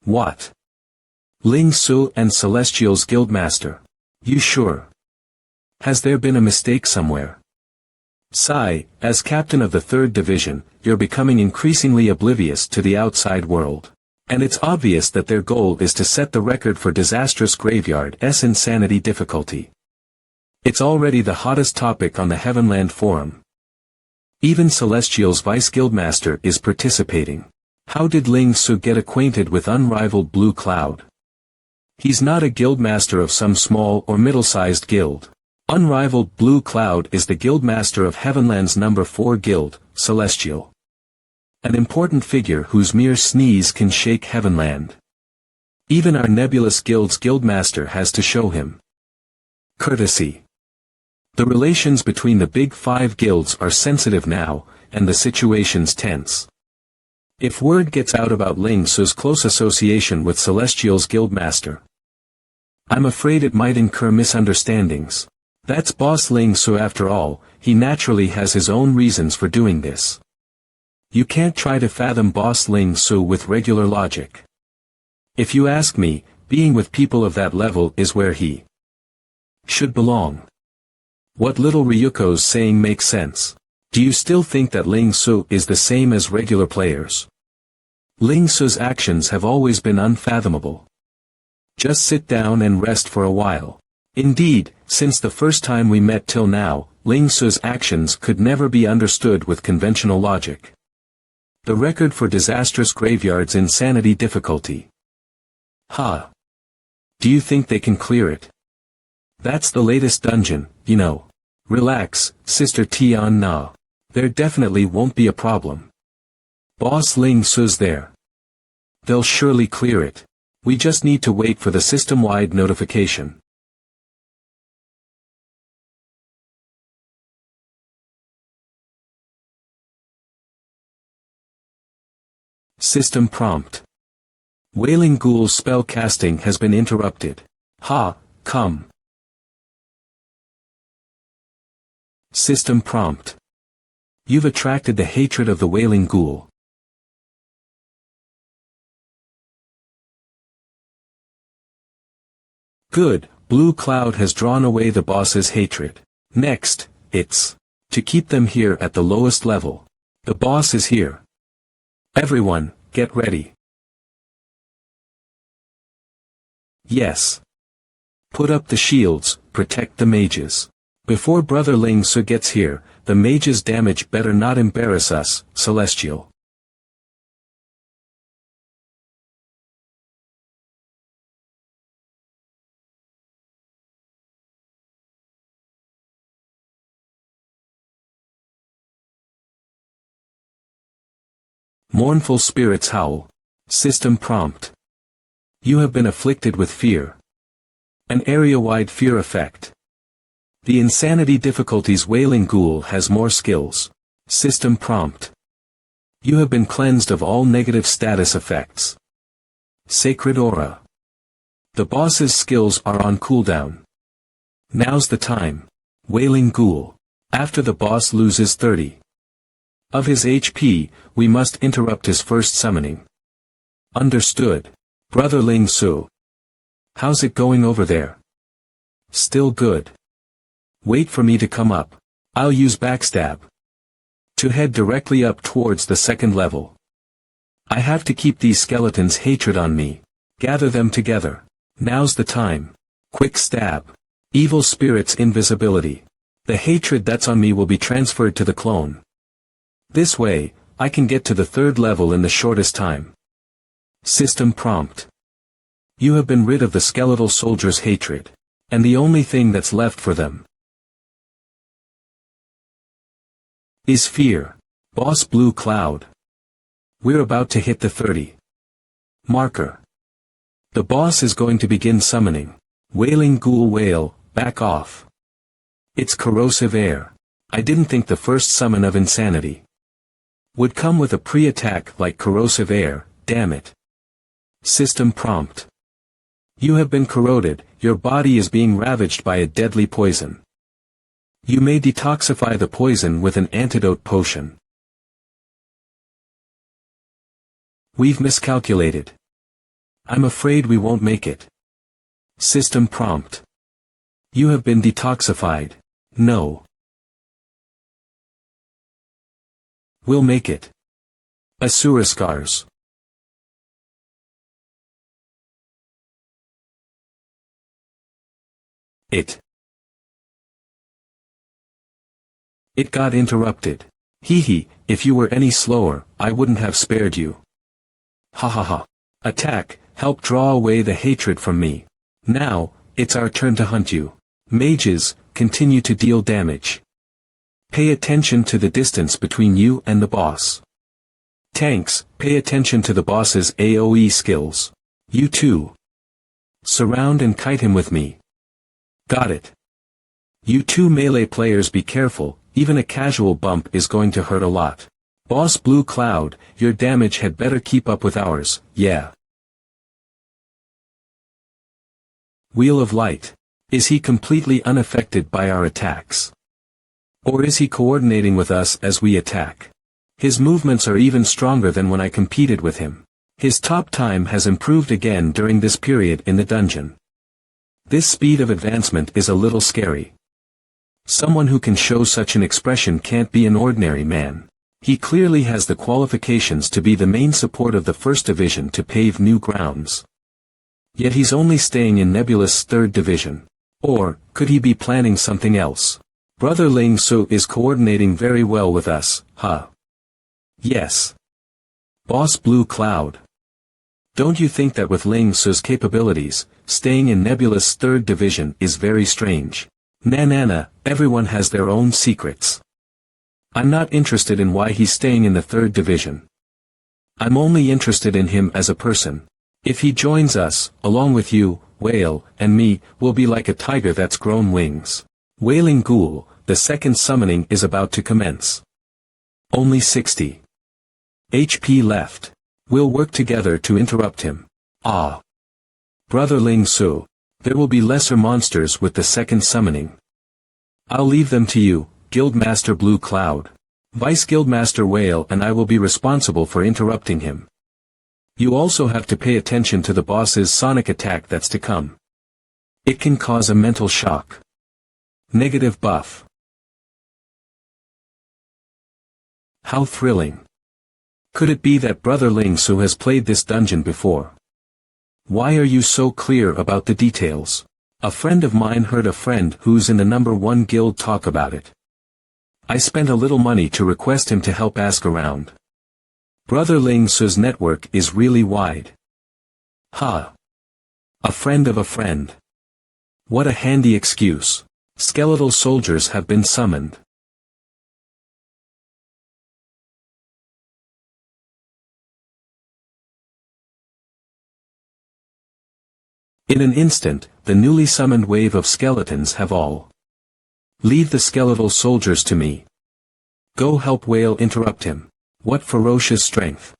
What? Ling Su and Celestial's Guildmaster. You sure? Has there been a mistake somewhere? Sai, as captain of the 3rd Division, you're becoming increasingly oblivious to the outside world. And it's obvious that their goal is to set the record for Disastrous Graveyard's insanity difficulty. It's already the hottest topic on the Heavenland forum. Even Celestial's Vice Guildmaster is participating. How did Ling Su get acquainted with unrivaled Blue Cloud? He's not a guildmaster of some small or middle-sized guild. Unrivaled Blue Cloud is the guildmaster of Heavenland's #4 guild, Celestial. An important figure whose mere sneeze can shake Heavenland. Even our nebulous guild's guildmaster has to show him courtesy. The relations between the big 5 guilds are sensitive now, and the situation's tense. If word gets out about Ling Su's close association with Celestial's guildmaster, I'm afraid it might incur misunderstandings. That's Boss Ling Su after all, he naturally has his own reasons for doing this. You can't try to fathom Boss Ling Su with regular logic. If you ask me, being with people of that level is where he should belong. What little Ryuko's saying makes sense. Do you still think that Ling Su is the same as regular players? Ling Su's actions have always been unfathomable. Just sit down and rest for a while. Indeed, since the first time we met till now, Ling Su's actions could never be understood with conventional logic. The record for disastrous graveyards insanity difficulty. Ha! Do you think they can clear it? That's the latest dungeon, you know. Relax, Sister Tian Na. There definitely won't be a problem. Boss Ling Su's there. They'll surely clear it. We just need to wait for the system-wide notification. System prompt. Wailing Ghoul's spell casting has been interrupted. Ha, come. System prompt. You've attracted the hatred of the Wailing Ghoul. Good, Blue Cloud has drawn away the boss's hatred. Next, it's to keep them here at the lowest level. The boss is here. Everyone, get ready. Yes. Put up the shields, protect the mages. Before Brother Ling Su gets here, the mage's damage better not embarrass us, Celestial. Mournful spirits howl. System prompt. You have been afflicted with fear. An area-wide fear effect. The insanity difficulty's Wailing Ghoul has more skills. System prompt. You have been cleansed of all negative status effects. Sacred aura. The boss's skills are on cooldown. Now's the time. Wailing Ghoul. After the boss loses 30 of his HP, we must interrupt his first summoning. Understood. Brother Ling Su. How's it going over there? Still good. Wait for me to come up. I'll use backstab to head directly up towards the second level. I have to keep these skeletons' hatred on me. Gather them together. Now's the time. Quick stab. Evil spirit's invisibility. The hatred that's on me will be transferred to the clone. This way, I can get to the third level in the shortest time. System prompt. You have been rid of the skeletal soldiers' hatred. And the only thing that's left for them is fear. Boss Blue Cloud. We're about to hit the 30 marker. The boss is going to begin summoning. Wailing Ghoul wail, back off. It's corrosive air. I didn't think the first summon of insanity would come with a pre-attack like corrosive air, damn it. System prompt. You have been corroded, your body is being ravaged by a deadly poison. You may detoxify the poison with an antidote potion. We've miscalculated. I'm afraid we won't make it. System prompt. You have been detoxified. No. We'll make it. Asura scars. It got interrupted. Hee, if you were any slower, I wouldn't have spared you. Ha ha ha. Attack, help draw away the hatred from me. Now, it's our turn to hunt you. Mages, continue to deal damage. Pay attention to the distance between you and the boss. Tanks, pay attention to the boss's AoE skills. You too. Surround and kite him with me. Got it. You two melee players be careful, even a casual bump is going to hurt a lot. Boss Blue Cloud, your damage had better keep up with ours, yeah. Wheel of Light. Is he completely unaffected by our attacks? Or is he coordinating with us as we attack? His movements are even stronger than when I competed with him. His top time has improved again during this period in the dungeon. This speed of advancement is a little scary. Someone who can show such an expression can't be an ordinary man. He clearly has the qualifications to be the main support of the First Division to pave new grounds. Yet he's only staying in Nebulous' Third Division. Or, could he be planning something else? Brother Ling Su is coordinating very well with us, huh? Yes. Boss Blue Cloud. Don't you think that with Ling Su's capabilities, staying in Nebulous' Third Division is very strange? Nanana, everyone has their own secrets. I'm not interested in why he's staying in the Third Division. I'm only interested in him as a person. If he joins us, along with you, Whale, and me, we'll be like a tiger that's grown wings. Wailing Ghoul, the second summoning is about to commence. Only 60 HP left. We'll work together to interrupt him. Ah. Brother Ling Su, there will be lesser monsters with the second summoning. I'll leave them to you, Guildmaster Blue Cloud. Vice Guildmaster Whale and I will be responsible for interrupting him. You also have to pay attention to the boss's sonic attack that's to come. It can cause a mental shock. Negative buff. How thrilling. Could it be that Brother Ling Su has played this dungeon before? Why are you so clear about the details? A friend of mine heard a friend who's in the number 1 guild talk about it. I spent a little money to request him to help ask around. Brother Ling Su's network is really wide. Ha! A friend of a friend. What a handy excuse. Skeletal soldiers have been summoned. In an instant, the newly summoned wave of skeletons have all. Leave the skeletal soldiers to me. Go help Whale interrupt him. What ferocious strength.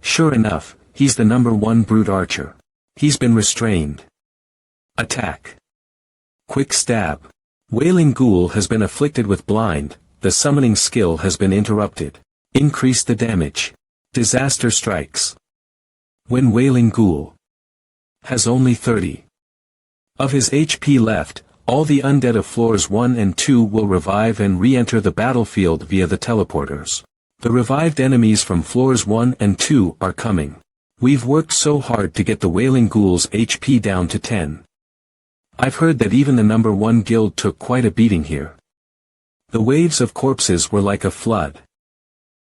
Sure enough, he's the number 1 brute archer. He's been restrained. Attack. Quick stab. Wailing Ghoul has been afflicted with blind, the summoning skill has been interrupted. Increase the damage. Disaster strikes. When Wailing Ghoul has only 30 of his HP left, all the undead of floors 1 and 2 will revive and re-enter the battlefield via the teleporters. The revived enemies from floors 1 and 2 are coming. We've worked so hard to get the Wailing Ghoul's HP down to 10. I've heard that even the number 1 guild took quite a beating here. The waves of corpses were like a flood.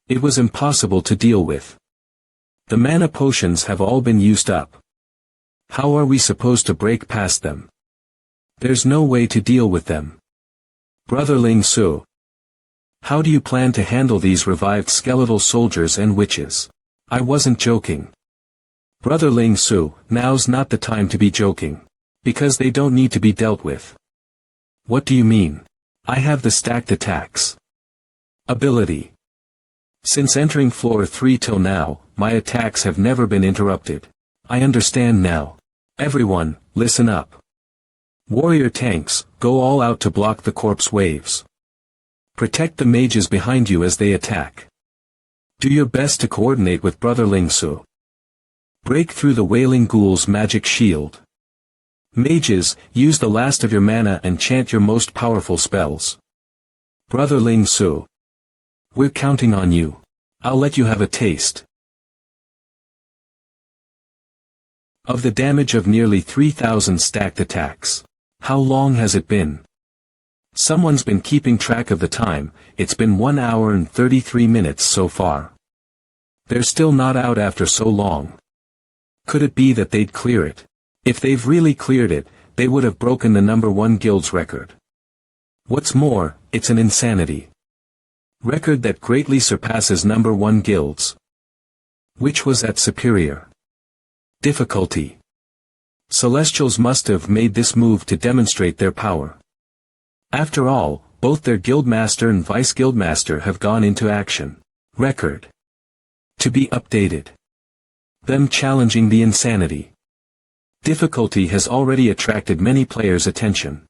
It was impossible to deal with. The mana potions have all been used up. How are we supposed to break past them? There's no way to deal with them. Brother Ling Su. How do you plan to handle these revived skeletal soldiers and witches? I wasn't joking. Brother Ling Su, now's not the time to be joking. Because they don't need to be dealt with. What do you mean? I have the stacked attacks. Ability. Since entering floor 3 till now, my attacks have never been interrupted. I understand now. Everyone, listen up. Warrior tanks, go all out to block the corpse waves. Protect the mages behind you as they attack. Do your best to coordinate with Brother Ling Su. Break through the Wailing Ghoul's magic shield. Mages, use the last of your mana and chant your most powerful spells. Brother Ling Su. We're counting on you. I'll let you have a taste of the damage of nearly 3,000 stacked attacks. How long has it been? Someone's been keeping track of the time, it's been 1 hour and 33 minutes so far. They're still not out after so long. Could it be that they'd clear it? If they've really cleared it, they would have broken the number 1 guild's record. What's more, it's an insanity record that greatly surpasses number 1 guilds. Which was at superior difficulty. Celestials must have made this move to demonstrate their power. After all, both their guildmaster and vice guildmaster have gone into action. Record. To be updated. Them challenging the insanity. Difficulty has already attracted many players' attention.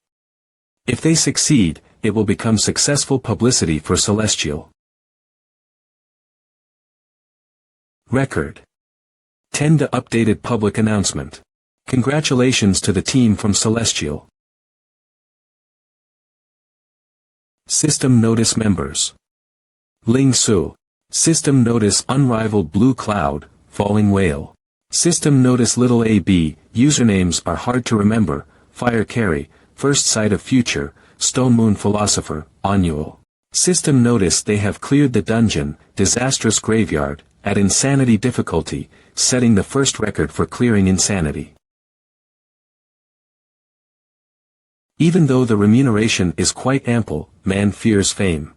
If they succeed, it will become successful publicity for Celestial. Record. 10 to updated public announcement. Congratulations to the team from Celestial. System Notice Members. Ling Su. System Notice Unrivaled Blue Cloud, Falling Whale. System Notice Little AB, usernames are hard to remember, Fire Carry, First Sight of Future, Stone Moon Philosopher, Annual. System Notice they have cleared the dungeon, Disastrous Graveyard, at Insanity difficulty, setting the first record for clearing insanity. Even though the remuneration is quite ample, man fears fame.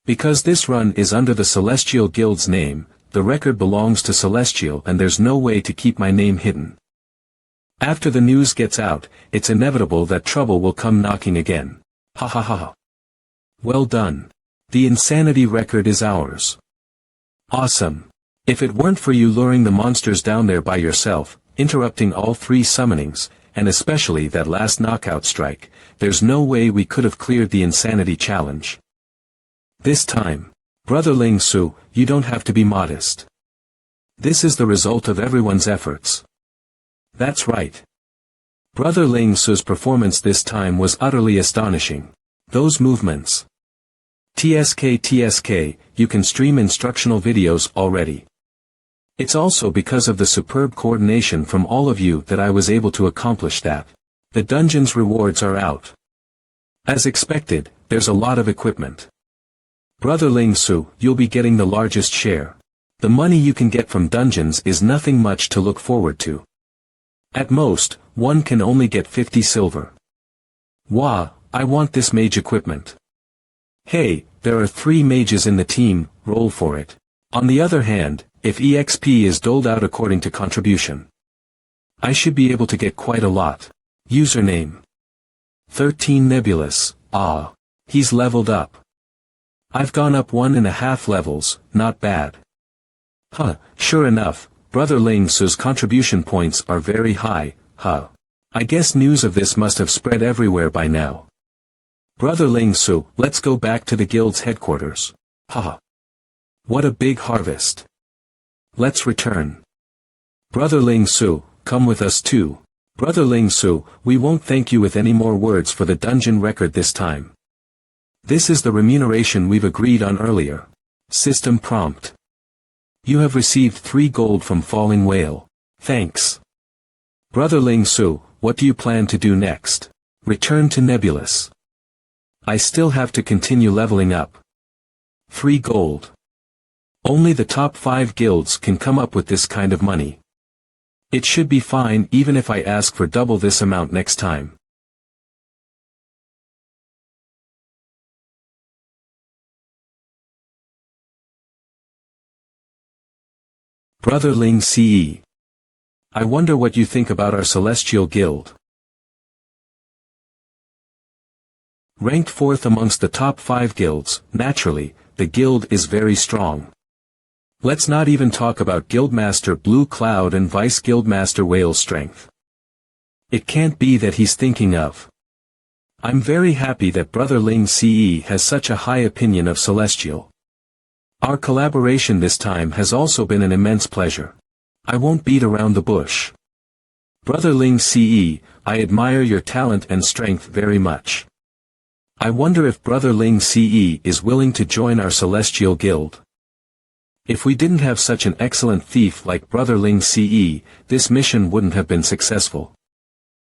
Because this run is under the Celestial Guild's name, the record belongs to Celestial and there's no way to keep my name hidden. After the news gets out, it's inevitable that trouble will come knocking again. Ha ha ha ha. Well done. The insanity record is ours. Awesome. If it weren't for you luring the monsters down there by yourself, interrupting all 3 summonings, and especially that last knockout strike, there's no way we could have cleared the insanity challenge. This time, Brother Ling Su, you don't have to be modest. This is the result of everyone's efforts. That's right. Brother Ling Su's performance this time was utterly astonishing. Those movements. TSK, you can stream instructional videos already. It's also because of the superb coordination from all of you that I was able to accomplish that. The dungeon's rewards are out. As expected, there's a lot of equipment. Brother Ling Su, you'll be getting the largest share. The money you can get from dungeons is nothing much to look forward to. At most, one can only get 50 silver. Wah, I want this mage equipment. Hey, there are 3 mages in the team, roll for it. On the other hand, if EXP is doled out according to contribution, I should be able to get quite a lot. Username 13 Nebulous, he's leveled up. I've gone up 1.5 levels, not bad. Sure enough, Brother Ling Su's contribution points are very high, I guess news of this must have spread everywhere by now. Brother Ling Su, let's go back to the guild's headquarters. What a big harvest. Let's return. Brother Ling Su, come with us too. Brother Ling Su, we won't thank you with any more words for the dungeon record this time. This is the remuneration we've agreed on earlier. System prompt. You have received 3 gold from Falling Whale. Thanks. Brother Ling Su, what do you plan to do next? Return to Nebulous. I still have to continue leveling up. 3 gold. Only the top 5 guilds can come up with this kind of money. It should be fine even if I ask for double this amount next time. Brother Ling Ce. I wonder what you think about our Celestial Guild. Ranked 4th amongst the top 5 guilds, naturally, the guild is very strong. Let's not even talk about Guildmaster Blue Cloud and Vice Guildmaster Whale's strength. It can't be that he's thinking of. I'm very happy that Brother Ling Ce has such a high opinion of Celestial. Our collaboration this time has also been an immense pleasure. I won't beat around the bush. Brother Ling Ce, I admire your talent and strength very much. I wonder if Brother Ling Ce is willing to join our Celestial Guild. If we didn't have such an excellent thief like Brother Ling Ce, this mission wouldn't have been successful.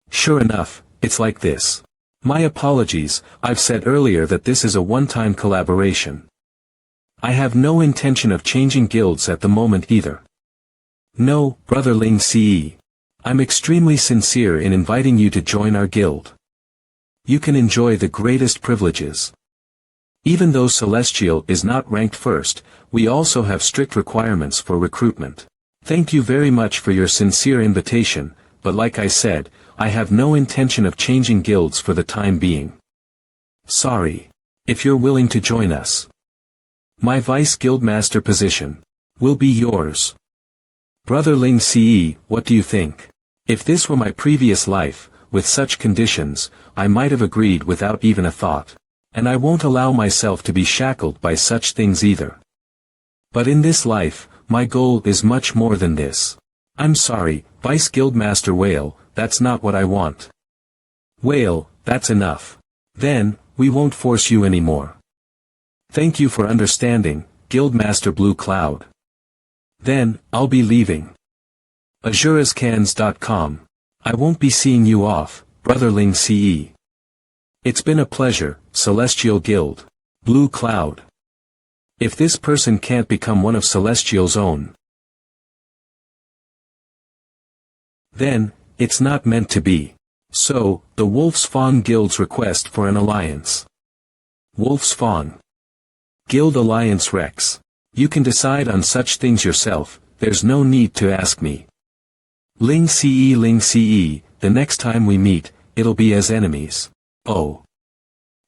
Sure enough, it's like this. My apologies, I've said earlier that this is a one-time collaboration. I have no intention of changing guilds at the moment either. No, Brother Ling Ce. I'm extremely sincere in inviting you to join our guild. You can enjoy the greatest privileges. Even though Celestial is not ranked first, we also have strict requirements for recruitment. Thank you very much for your sincere invitation, but like I said, I have no intention of changing guilds for the time being. Sorry. If you're willing to join us. My Vice Guildmaster position will be yours. Brother Ling Ce, what do you think? If this were my previous life, with such conditions, I might have agreed without even a thought. And I won't allow myself to be shackled by such things either. But in this life, my goal is much more than this. I'm sorry, Vice Guildmaster Whale, that's not what I want. Whale, that's enough. Then, We won't force you anymore. Thank you for understanding, Guildmaster Blue Cloud. Then, I'll be leaving. azurascans.com. I won't be seeing you off, Brotherling CE. It's been a pleasure, Celestial Guild. Blue Cloud. If this person can't become one of Celestial's own, then, it's not meant to be. So, the Wolf's Fawn Guild's request for an alliance. Wolf's Fawn Guild Alliance Rex. You can decide on such things yourself, there's no need to ask me. Ling CE, the next time we meet, it'll be as enemies. Oh.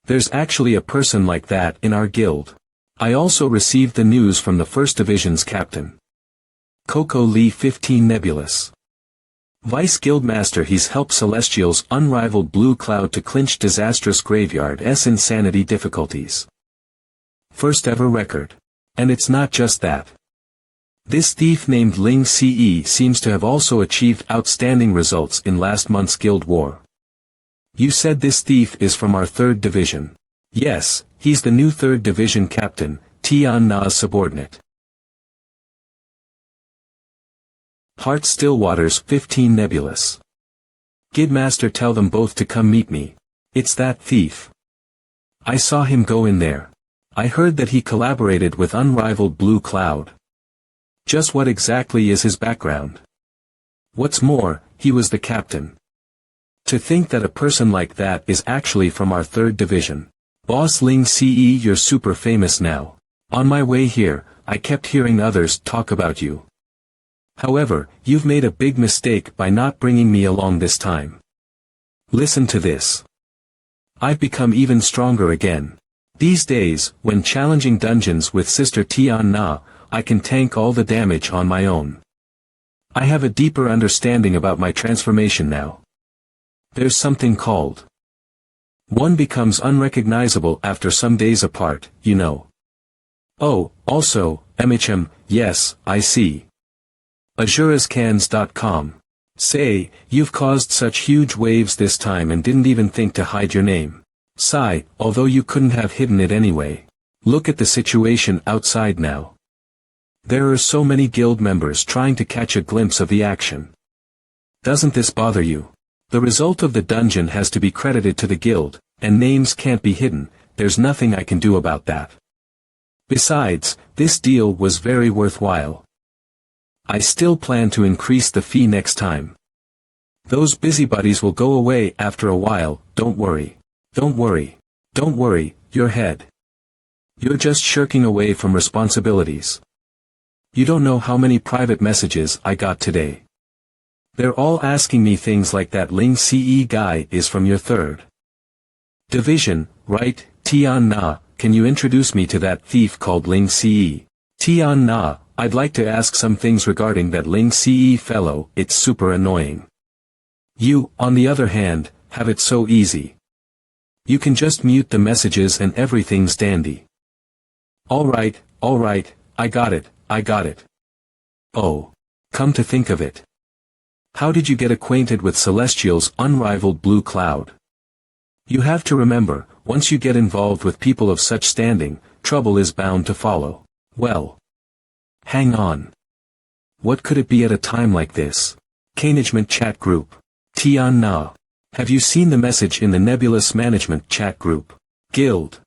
There's actually a person like that in our guild. I also received the news from the 1st Division's captain. Coco Lee 15 Nebulous. Vice Guildmaster. He's helped Celestial's unrivaled Blue Cloud to clinch disastrous Graveyard's insanity difficulties. First ever record. And it's not just that. This thief named Ling CE seems to have also achieved outstanding results in last month's guild war. You said this thief is from our 3rd Division. Yes, he's the new 3rd Division captain, Tian Na's subordinate. Heart Stillwaters 15 Nebulous. Guildmaster, tell them both to come meet me. It's that thief. I saw him go in there. I heard that he collaborated with unrivaled Blue Cloud. Just what exactly is his background? What's more, he was the captain. To think that a person like that is actually from our 3rd Division. Boss Ling CE, you're super famous now. On my way here, I kept hearing others talk about you. However, you've made a big mistake by not bringing me along this time. Listen to this. I've become even stronger again. These days, when challenging dungeons with Sister Tian Na, I can tank all the damage on my own. I have a deeper understanding about my transformation now. There's something called. One becomes unrecognizable after some days apart, you know. Oh, also, MHM, yes, I see. azurascans.com. Say, you've caused such huge waves this time and didn't even think to hide your name. Sigh, although you couldn't have hidden it anyway. Look at the situation outside now. There are so many guild members trying to catch a glimpse of the action. Doesn't this bother you? The result of the dungeon has to be credited to the guild, and names can't be hidden. There's nothing I can do about that. Besides, this deal was very worthwhile. I still plan to increase the fee next time. Those busybodies will go away after a while, don't worry. Don't worry. Don't worry, your head. You're just shirking away from responsibilities. You don't know how many private messages I got today. They're all asking me things like that Ling CE guy is from your 3rd Division, right? Tian Na, can you introduce me to that thief called Ling CE? Tian Na, I'd like to ask some things regarding that Ling CE fellow, it's super annoying. You, on the other hand, have it so easy. You can just mute the messages and everything's dandy. Alright, I got it. Oh. Come to think of it. How did you get acquainted with Celestial's unrivaled Blue Cloud? You have to remember, once you get involved with people of such standing, trouble is bound to follow. Well. Hang on. What could it be at a time like this? Management chat group. Tian Na. Have you seen the message in the Nebulous Management chat group? Guildmaster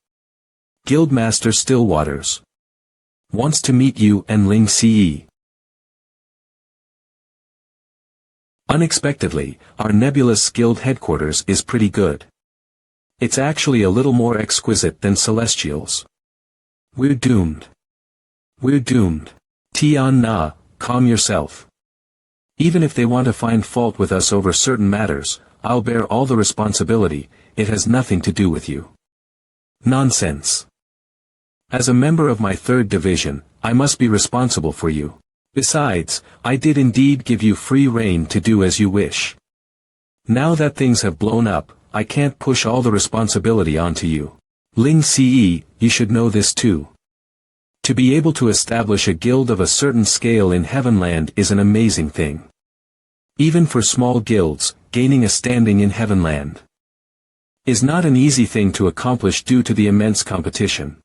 Stillwaters wants to meet you and Ling CE. Unexpectedly, our Nebulous Guild headquarters is pretty good. It's actually a little more exquisite than Celestial's. We're doomed. Tian Na, calm yourself. Even if they want to find fault with us over certain matters, I'll bear all the responsibility, it has nothing to do with you. Nonsense. As a member of my 3rd Division, I must be responsible for you. Besides, I did indeed give you free rein to do as you wish. Now that things have blown up, I can't push all the responsibility onto you. Ling CE, you should know this too. To be able to establish a guild of a certain scale in Heavenland is an amazing thing. Even for small guilds, gaining a standing in Heavenland. is not an easy thing to accomplish due to the immense competition.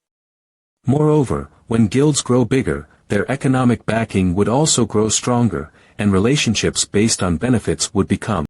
Moreover, when guilds grow bigger, their economic backing would also grow stronger, and relationships based on benefits would become